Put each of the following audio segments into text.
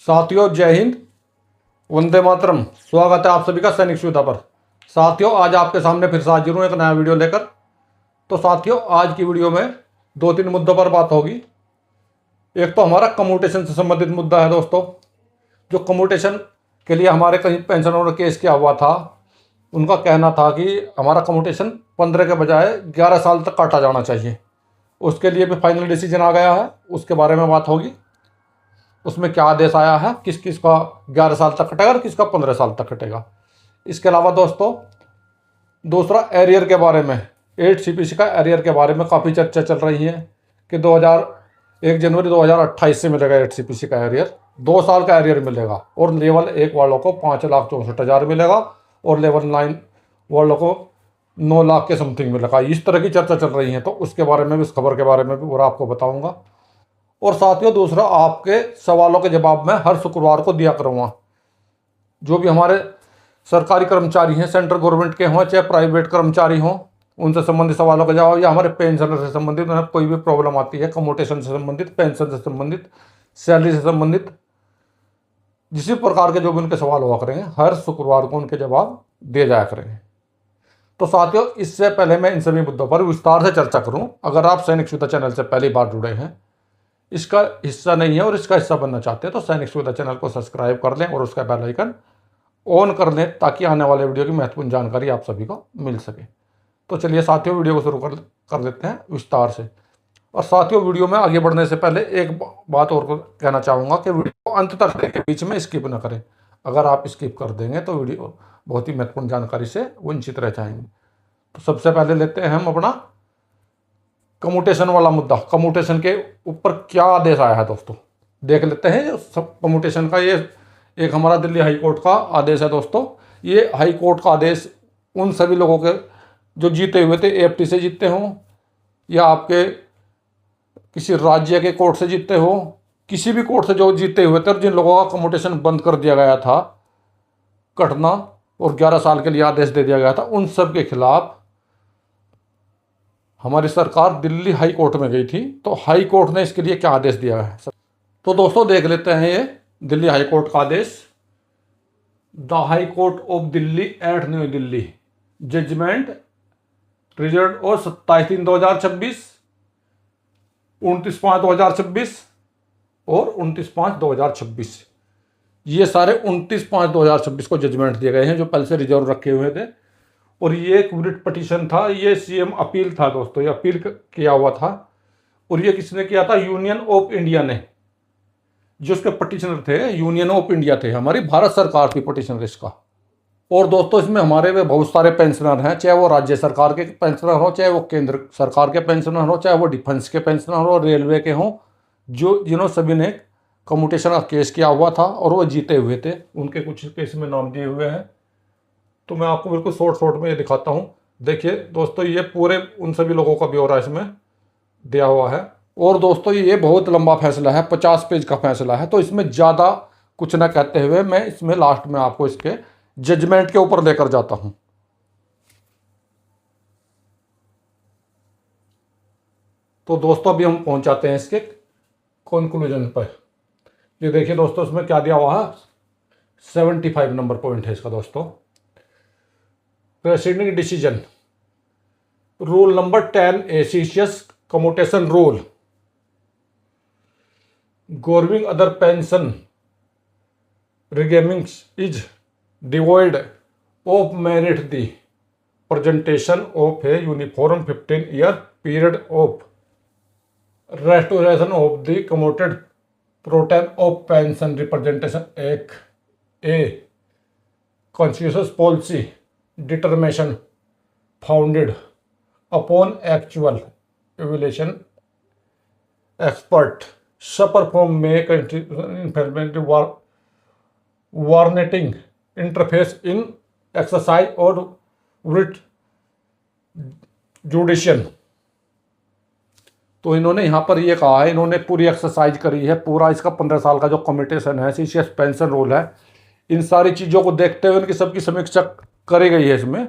साथियों जय हिंद, वंदे मातरम। स्वागत है आप सभी का सैनिक सुविधा पर। साथियों आज आपके सामने फिर से हाजिर हूँ एक नया वीडियो लेकर। तो साथियों आज की वीडियो में दो तीन मुद्दों पर बात होगी। एक तो हमारा कम्यूटेशन से संबंधित मुद्दा है दोस्तों। जो कम्यूटेशन के लिए हमारे कहीं पेंशनरों ने केस किया हुआ था, उनका कहना था कि हमारा कम्यूटेशन 15 के बजाय 11 साल तक काटा जाना चाहिए। उसके लिए भी फाइनल डिसीजन आ गया है, उसके बारे में बात होगी। उसमें क्या आदेश आया है, किस किस का 11 साल तक कटेगा और किसका 15 साल तक कटेगा। इसके अलावा दोस्तों दूसरा एरियर के बारे में, 8 CPC का एरियर के बारे में काफ़ी चर्चा चल रही है कि 1 जनवरी 2028 से मिलेगा 8 CPC का एरियर। 2 साल का एरियर मिलेगा और लेवल 1 वालों को 5,64,000 मिलेगा और लेवल 9 वालों को 9 लाख के समथिंग मिलेगा। इस तरह की चर्चा चल रही है, तो उसके बारे में भी, इस खबर के बारे में भी पूरा आपको बताऊंगा। और साथियों दूसरा, आपके सवालों के जवाब मैं हर शुक्रवार को दिया करूँगा। जो भी हमारे सरकारी कर्मचारी हैं, सेंट्रल गवर्नमेंट के हों चाहे प्राइवेट कर्मचारी हों, उनसे संबंधित सवालों का जवाब, या हमारे पेंशनर से संबंधित उन्हें कोई भी प्रॉब्लम आती है, कम्यूटेशन से संबंधित, पेंशन से संबंधित, सैलरी से संबंधित, जिस प्रकार के जो भी उनके सवाल हुआ करेंगे, हर शुक्रवार को उनके जवाब दिए जाया करेंगे। तो साथियों इससे पहले मैं इन सभी मुद्दों पर विस्तार से चर्चा करूँ, अगर आप सैनिक सुविधा चैनल से पहली बार जुड़े हैं, इसका हिस्सा नहीं है और इसका हिस्सा बनना चाहते हैं, तो सैनिक सुविधा चैनल को सब्सक्राइब कर लें और उसका बेल आइकन ऑन कर लें ताकि आने वाले वीडियो की महत्वपूर्ण जानकारी आप सभी को मिल सके। तो चलिए साथियों वीडियो को शुरू कर लेते हैं विस्तार से। और साथियों वीडियो में आगे बढ़ने से पहले एक बात और कहना चाहूँगा कि वीडियो को अंत तक देखें, बीच में स्किप न करें। अगर आप स्किप कर देंगे तो वीडियो बहुत ही महत्वपूर्ण जानकारी से वंचित रह जाएंगे। तो सबसे पहले लेते हैं हम अपना कम्यूटेशन वाला मुद्दा। कम्यूटेशन के ऊपर क्या आदेश आया है दोस्तों, देख लेते हैं। सब कम्यूटेशन का ये एक हमारा दिल्ली हाई कोर्ट का आदेश है दोस्तों। ये हाई कोर्ट का आदेश उन सभी लोगों के जो जीते हुए थे, AFT से जीते हों या आपके किसी राज्य के कोर्ट से जीते हो, किसी भी कोर्ट से जो जीते हुए थे और जिन लोगों का कम्यूटेशन बंद कर दिया गया था कटना और 11 साल के लिए आदेश दे दिया गया था, उन सब के खिलाफ हमारी सरकार दिल्ली हाई कोर्ट में गई थी। तो हाई कोर्ट ने इसके लिए क्या आदेश दिया है, तो दोस्तों देख लेते हैं ये दिल्ली हाई कोर्ट का आदेश। The high court of Delhi at new Delhi, judgment result और 27/3/2026, 29/5/2026 और 29/5/2026। ये सारे 29/5/2026 को जजमेंट दिए गए हैं, जो पहले से रिजर्व रखे हुए थे। और ये एक रिट पिटीशन था, ये CM अपील था दोस्तों, ये अपील किया हुआ था। और ये किसने किया था, यूनियन ऑफ इंडिया ने। जो उसके पिटीशनर थे यूनियन ऑफ इंडिया थे, हमारी भारत सरकार की पिटीशनर इसका। और दोस्तों इसमें हमारे वे बहुत सारे पेंशनर हैं, चाहे वो राज्य सरकार के पेंशनर हो, चाहे वो केंद्र सरकार के पेंशनर हो, चाहे वो डिफेंस के पेंशनर हो, रेलवे के हों, जिन्होंने सभी ने कम्यूटेशन का केस किया हुआ था और वो जीते हुए थे। उनके कुछ केस में नाम दिए हुए हैं, तो मैं आपको बिल्कुल शॉर्ट में ये दिखाता हूँ। देखिए दोस्तों ये पूरे उन सभी लोगों का ब्यौरा इसमें दिया हुआ है। और दोस्तों ये बहुत लंबा फैसला है, 50 पेज का फैसला है, तो इसमें ज़्यादा कुछ ना कहते हुए मैं इसमें लास्ट में आपको इसके जजमेंट के ऊपर लेकर जाता हूँ। तो दोस्तों अभी हम पहुँच जाते हैं इसके कंक्लूजन पर। ये देखिए दोस्तों इसमें क्या दिया हुआ है, 75 नंबर पॉइंट है इसका दोस्तों। Presiding decision, rule number 10A CCS commutation rule, governing other pension रिगेमिंग्स is devoid of merit the presentation of a uniform 15-year period of restoration of the commuted program of pension representation act, a conscientious policy determination founded upon actual evaluation, expert suffer from may constitutional warranting interface in exercise or writ judicial. तो इन्होंने यहाँ पर ये कहा है, इन्होंने पूरी exercise करी है, पूरा इसका 15 साल का जो कम्यूटेशन है, CCS पेंशन रूल है, इन सारी चीज़ों को देखते हुए इनकी सबकी समीक्षा करी गई है इसमें।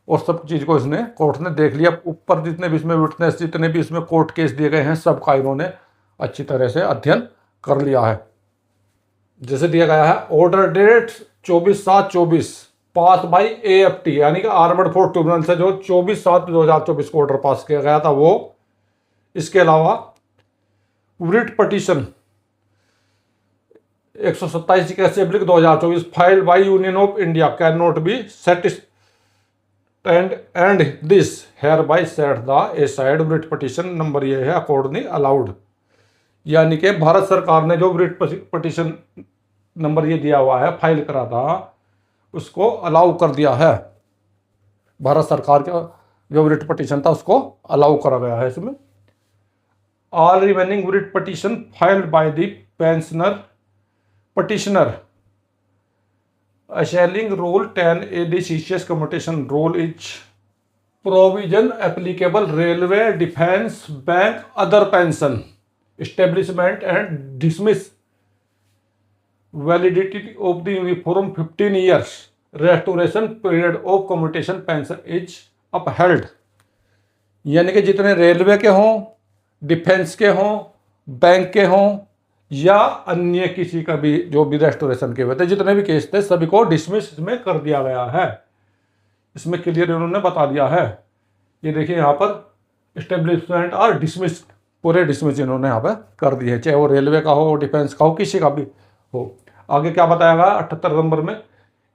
और सब चीज़ को इसने कोर्ट ने देख लिया। ऊपर जितने भी इसमें विटनेस, जितने भी इसमें कोर्ट केस दिए गए हैं, सबका इन्होंने अच्छी तरह से अध्ययन कर लिया है। जैसे दिया गया है, order date 24/7/24 pass by AFT यानी कि आर्मड फोर्स ट्रिब्यूनल से जो 24/7/2024 को ऑर्डर पास किया गया था वो। इसके अलावा writ petition 127/2024 filed by union of India can not be satisfied and this hereby set the aside writ petition number ये है अकॉर्डिंगली अलाउड। यानी कि भारत सरकार ने जो रिट पटिशन नंबर ये दिया हुआ है फाइल करा था उसको अलाउ कर दिया है। भारत सरकार का जो रिट पटिशन था उसको अलाउ करा गया है इसमें। All remaining writ petition filed by the petitioner assailing rule 10A CCS commutation rule is provision applicable railway, defense, bank, other pension establishment and dismiss validity of the uniform 15 years restoration period of commutation pension is upheld। यानी कि जितने railway के हों, defence के हों, bank के हों या अन्य किसी का भी जो भी रेस्टोरेशन के हुए थे, जितने भी केस थे सभी को डिसमिस इसमें कर दिया गया है। इसमें क्लियर इन्होंने बता दिया है। ये देखिए यहाँ पर इस्टेब्लिशमेंट और डिसमिस, पूरे डिसमिस इन्होंने यहाँ पर कर दिए, चाहे वो रेलवे का हो, डिफेंस का हो, किसी का भी हो। आगे क्या बताया गया 78 नंबर में,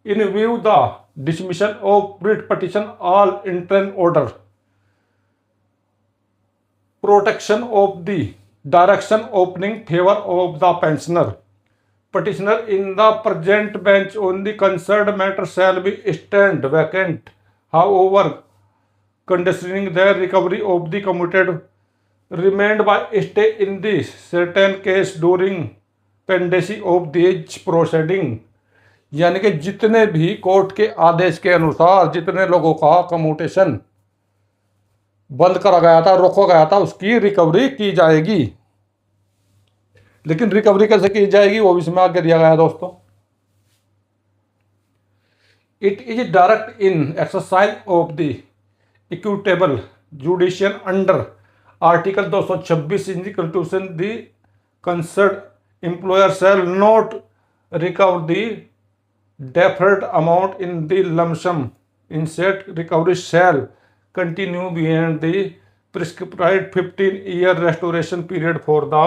in view the dismission of writ petition all interim order protection of the direction opening favor of the pensioner petitioner in the present bench on the concerned matter shall be stand vacant, however conditioning their recovery of the commuted remained by stay in the certain case during pendency of these proceeding। यानी कि जितने भी court के आदेश के अनुसार जितने लोगों का कम्यूटेशन बंद करा गया था, रोका गया था, उसकी रिकवरी की जाएगी। लेकिन रिकवरी कैसे की जाएगी वो भी इसमें आगे दिया गया है दोस्तों। It is direct in exercise of the equitable judicial under article 226 in the constitution the concerned employer shall not recover the deferred amount in the lump sum instead recovery shall continue beyond the prescribed 15-year restoration period for the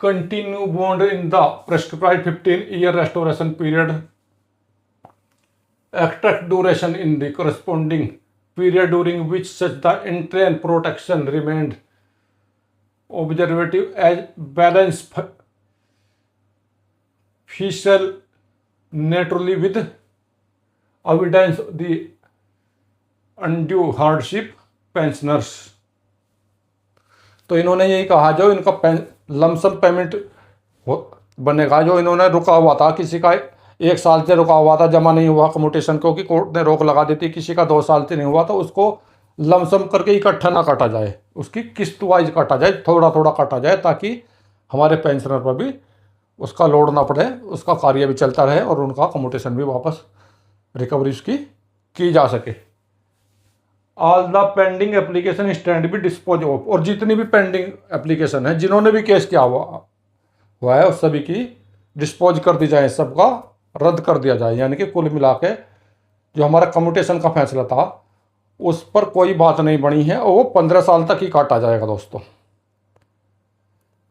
continue bond in the prescribed 15-year restoration period extract duration in the corresponding period during which such the interim protection remained observative as balance facial naturally with evidence the undue hardship pensioners. तो इन्होंने यही कहा जो इनका lump sum payment बनेगा, जो इन्होंने रुका हुआ था, किसी का 1 साल से रुका हुआ था, जमा नहीं हुआ कम्यूटेशन, क्योंकि कोर्ट ने रोक लगा दी थी, किसी का 2 साल से नहीं हुआ, तो उसको लमसम करके इकट्ठा ना काटा जाए, उसकी किस्त वाइज काटा जाए, थोड़ा थोड़ा काटा जाए, ताकि हमारे पेंशनर पर भी उसका लोड ना पड़े, उसका कार्य भी चलता रहे और उनका कम्यूटेशन भी वापस रिकवरी उसकी की जा सके। All the pending application stand be dispose of, और जितनी भी पेंडिंग एप्लीकेशन है, जिन्होंने भी केस किया हुआ है, उस सभी की डिस्पोज कर दी जाए, सबका रद्द कर दिया जाए। यानी कि कुल मिला के जो हमारा कम्यूटेशन का फैसला था उस पर कोई बात नहीं बनी है और वो 15 साल तक ही काटा जाएगा दोस्तों।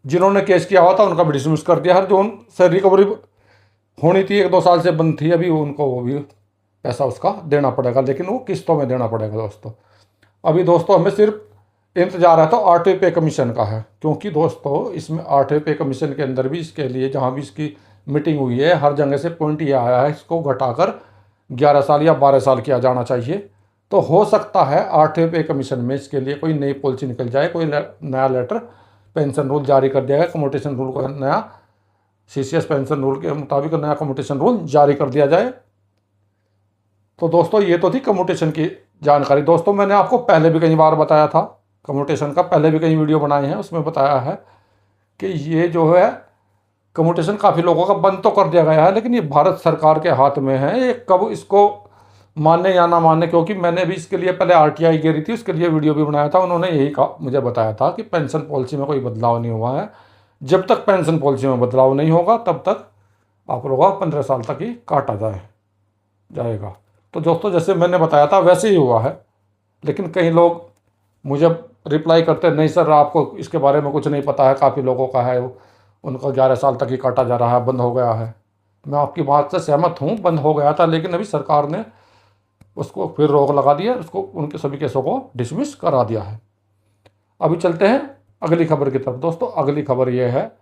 जिन्होंने केस किया हुआ था उनका भी डिसमिस कर दिया, हर जो उनसे रिकवरी होनी थी 1-2 साल से बंद थी, अभी उनको वो भी पैसा उसका देना पड़ेगा, लेकिन वो किस्तों में देना पड़ेगा दोस्तों। अभी दोस्तों हमें सिर्फ इंतजार है तो 8वें पे कमीशन का है, क्योंकि दोस्तों इसमें 8वें पे कमीशन के अंदर भी इसके लिए जहाँ भी इसकी मीटिंग हुई है हर जगह से पॉइंट ये आया है, इसको घटाकर 11 साल या 12 साल किया जाना चाहिए। तो हो सकता है 8वें पे कमीशन में इसके लिए कोई नई पॉलिसी निकल जाए, कोई नया लेटर पेंशन रूल जारी कर दिया गया, कम्यूटेशन रूल का नया CCS पेंशन रूल के मुताबिक नया कम्यूटेशन रूल जारी कर दिया जाए। तो दोस्तों ये तो थी कम्यूटेशन की जानकारी। दोस्तों मैंने आपको पहले भी कई बार बताया था, कम्यूटेशन का पहले भी कई वीडियो बनाए हैं, उसमें बताया है कि ये जो है कम्यूटेशन काफ़ी लोगों का बंद तो कर दिया गया है, लेकिन ये भारत सरकार के हाथ में है, ये कब इसको मानने या ना मानने। क्योंकि मैंने भी इसके लिए पहले RTI गिरी थी, उसके लिए वीडियो भी बनाया था, उन्होंने यही कहा, मुझे बताया था कि पेंशन पॉलिसी में कोई बदलाव नहीं हुआ है, जब तक पेंशन पॉलिसी में बदलाव नहीं होगा तब तक आप लोगों का 15 साल तक ही काटा जाएगा। तो दोस्तों जैसे मैंने बताया था वैसे ही हुआ है, लेकिन कई लोग मुझे रिप्लाई करते हैं नहीं सर आपको इसके बारे में कुछ नहीं पता है, काफ़ी लोगों का है उनका 11 साल तक ही काटा जा रहा है, बंद हो गया है। मैं आपकी बात से सहमत हूँ, बंद हो गया था, लेकिन अभी सरकार ने उसको फिर रोक लगा दी है, उसको उनके सभी केसों को डिसमिस करा दिया है। अभी चलते हैं अगली खबर की तरफ। दोस्तों अगली खबर यह है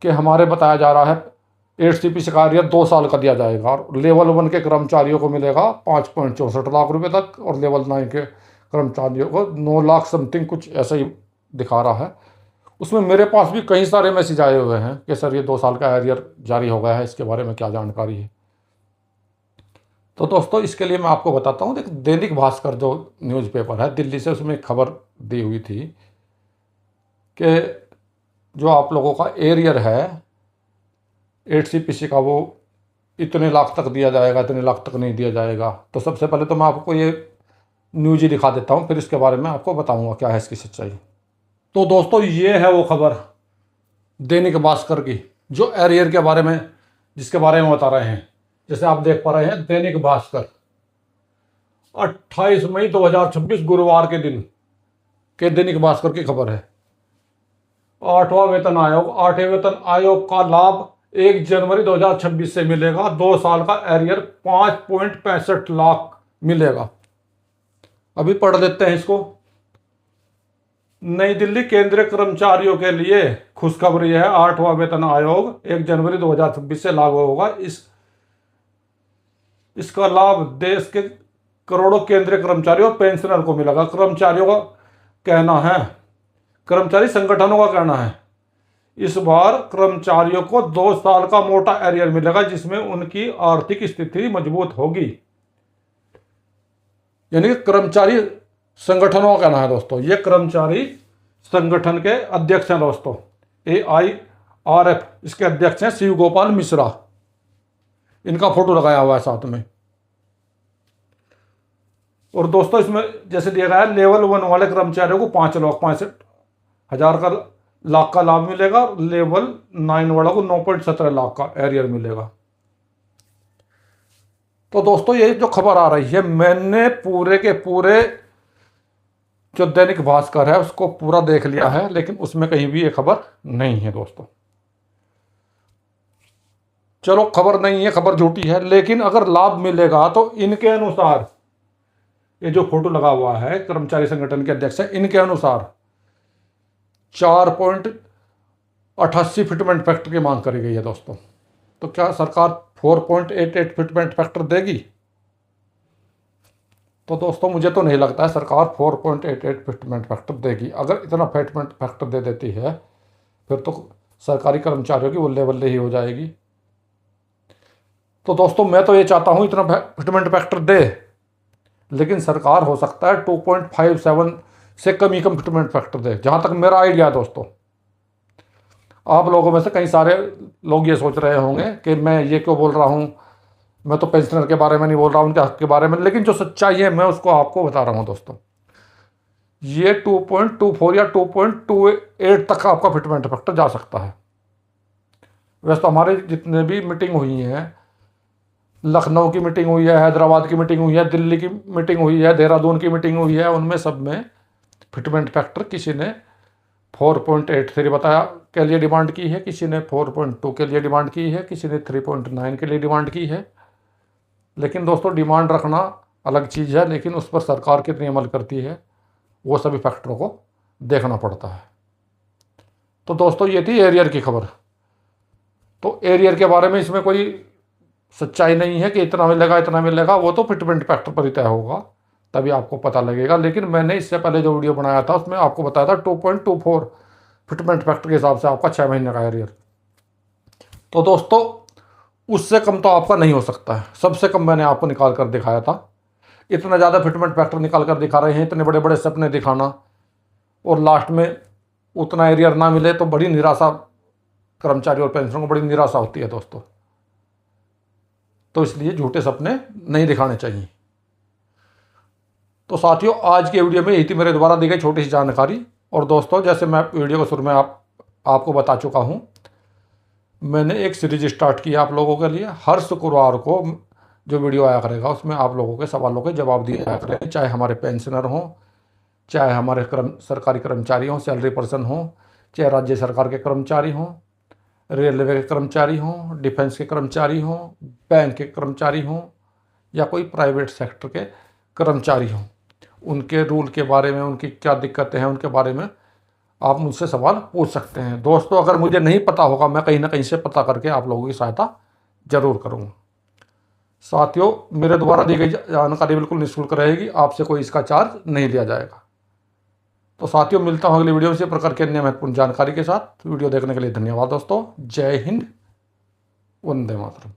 कि हमारे बताया जा रहा है 8CPC का एरियर 2 साल का दिया जाएगा और लेवल 1 के कर्मचारियों को मिलेगा 5.64 लाख रुपए तक और लेवल 9 के कर्मचारियों को 9 लाख समथिंग कुछ ऐसा ही दिखा रहा है। उसमें मेरे पास भी कई सारे मैसेज आए हुए हैं कि सर ये 2 साल का एरियर जारी हो गया है, इसके बारे में क्या जानकारी है। तो दोस्तों इसके लिए मैं आपको बताता हूँ। देख दैनिक भास्कर जो न्यूज़पेपर है दिल्ली से, उसमें एक खबर दी हुई थी कि जो आप लोगों का एरियर है 8CPC का वो इतने लाख तक दिया जाएगा, इतने लाख तक नहीं दिया जाएगा। तो सबसे पहले तो मैं आपको ये न्यूज़ ही दिखा देता हूँ, फिर इसके बारे में आपको बताऊँगा क्या है इसकी सच्चाई। तो दोस्तों ये है वो खबर दैनिक भास्कर की जो एरियर के बारे में, जिसके बारे में बता रहे हैं। जैसे आप देख पा रहे हैं दैनिक भास्कर 28 मई 2026 गुरुवार के दिन के दैनिक भास्कर की खबर है। 8वां वेतन आयोग, 8वें वेतन आयोग का लाभ 1 जनवरी 2026 से मिलेगा। 2 साल का एरियर 5.65 लाख मिलेगा। अभी पढ़ लेते हैं इसको। नई दिल्ली केंद्रीय कर्मचारियों के लिए खुशखबरी है, 8वां वेतन आयोग 1 जनवरी 2026 से लागू होगा। इसका लाभ देश के करोड़ों केंद्रीय कर्मचारियों और पेंशनर को मिलेगा। कर्मचारियों का कहना है, कर्मचारी संगठनों का कहना है इस बार कर्मचारियों को 2 साल का मोटा एरियर मिलेगा जिसमें उनकी आर्थिक स्थिति मजबूत होगी। यानी कि कर्मचारी संगठनों का कहना है दोस्तों। ये कर्मचारी संगठन के अध्यक्ष हैं दोस्तों, AIRF इसके अध्यक्ष हैं शिव गोपाल मिश्रा। इनका फोटो लगाया हुआ है साथ में। और दोस्तों इसमें जैसे दिया गया है लेवल 1 वाले कर्मचारियों को 5,65,000 का लाख का लाभ मिलेगा और लेवल 9 वाला को 9.17 लाख का एरियर मिलेगा। तो दोस्तों ये जो खबर आ रही है मैंने पूरे के पूरे जो दैनिक भास्कर है उसको पूरा देख लिया है, लेकिन उसमें कहीं भी ये खबर नहीं है दोस्तों। चलो खबर नहीं है, खबर झूठी है, लेकिन अगर लाभ मिलेगा तो इनके अनुसार, ये जो फोटो लगा हुआ है कर्मचारी संगठन के अध्यक्ष है, इनके अनुसार 4.88 फिटमेंट फैक्टर की मांग करी गई है दोस्तों। तो क्या सरकार 4.88 फिटमेंट फैक्टर देगी? तो दोस्तों मुझे तो नहीं लगता है सरकार 4.88 फिटमेंट फैक्टर देगी। अगर इतना फिटमेंट फैक्टर दे देती है फिर तो सरकारी कर्मचारियों की उल्ले बल्ले ही हो जाएगी। तो दोस्तों मैं तो ये चाहता हूँ इतना फिटमेंट फैक्टर दे, लेकिन सरकार हो सकता है 2.57 से कम ही कम फिटमेंट फैक्टर दे, जहाँ तक मेरा आइडिया है दोस्तों। आप लोगों में से कई सारे लोग ये सोच रहे होंगे कि मैं ये क्यों बोल रहा हूँ, मैं तो पेंशनर के बारे में नहीं बोल रहा हूँ, उनके हक के बारे में, लेकिन जो सच्चाई है मैं उसको आपको बता रहा हूँ दोस्तों। ये 2.24 या 2.28 तक आपका फिटमेंट फैक्टर जा सकता है। वैसे तो हमारे जितने भी मीटिंग हुई हैं, लखनऊ की मीटिंग हुई है, हैदराबाद की मीटिंग हुई है, दिल्ली की मीटिंग हुई है, देहरादून की मीटिंग हुई है, उनमें सब में फिटमेंट फैक्टर किसी ने 4.83 बताया के लिए डिमांड की है, किसी ने 4.2 के लिए डिमांड की है, किसी ने 3.9 के लिए डिमांड की है। लेकिन दोस्तों डिमांड रखना अलग चीज़ है, लेकिन उस पर सरकार कितनी अमल करती है वो सभी फैक्टरों को देखना पड़ता है। तो दोस्तों ये थी एरियर की खबर। तो एरियर के बारे में इसमें कोई सच्चाई नहीं है कि इतना मिलेगा इतना मिलेगा, वो तो फिटमेंट फैक्टर पर ही तय होगा, तभी आपको पता लगेगा। लेकिन मैंने इससे पहले जो वीडियो बनाया था उसमें आपको बताया था 2.24 फिटमेंट फैक्टर के हिसाब से आपका 6 महीने का एरियर। तो दोस्तों उससे कम तो आपका नहीं हो सकता है, सबसे कम मैंने आपको निकाल कर दिखाया था। इतना ज़्यादा फिटमेंट फैक्टर निकाल कर दिखा रहे हैं, इतने बड़े बड़े सपने दिखाना और लास्ट में उतना एरियर ना मिले तो बड़ी निराशा, कर्मचारी और पेंशनरों को बड़ी निराशा होती है दोस्तों। तो इसलिए झूठे सपने नहीं दिखाने चाहिए। तो साथियों आज की वीडियो में यही थी मेरे द्वारा दी गई छोटी सी जानकारी। और दोस्तों जैसे मैं वीडियो को शुरू में आपको बता चुका हूँ मैंने एक सीरीज स्टार्ट की आप लोगों के लिए। हर शुक्रवार को जो वीडियो आया करेगा उसमें आप लोगों के सवालों के जवाब दिए जाया करेंगे, चाहे हमारे पेंशनर हों, चाहे हमारे सरकारी कर्मचारी हों, सैलरी पर्सन हों, चाहे राज्य सरकार के कर्मचारी हों, रेलवे के कर्मचारी हों, डिफेंस के कर्मचारी हों, बैंक के कर्मचारी हों, या कोई प्राइवेट सेक्टर के कर्मचारी हों। उनके रूल के बारे में, उनकी क्या दिक्कतें हैं, उनके बारे में आप मुझसे सवाल पूछ सकते हैं। दोस्तों, अगर मुझे नहीं पता होगा, मैं कहीं ना कहीं से पता करके आप लोगों की सहायता जरूर करूँगा। साथियों, मेरे द्वारा दी गई जानकारी बिल्कुल निःशुल्क रहेगी, आपसे कोई इसका चार्ज नहीं लिया जाएगा। तो साथियों, मिलता हूँ अगली वीडियो में इसी प्रकार की अन्य महत्वपूर्ण जानकारी के साथ। वीडियो देखने के लिए धन्यवाद दोस्तों। जय हिंद, वंदे मातरम।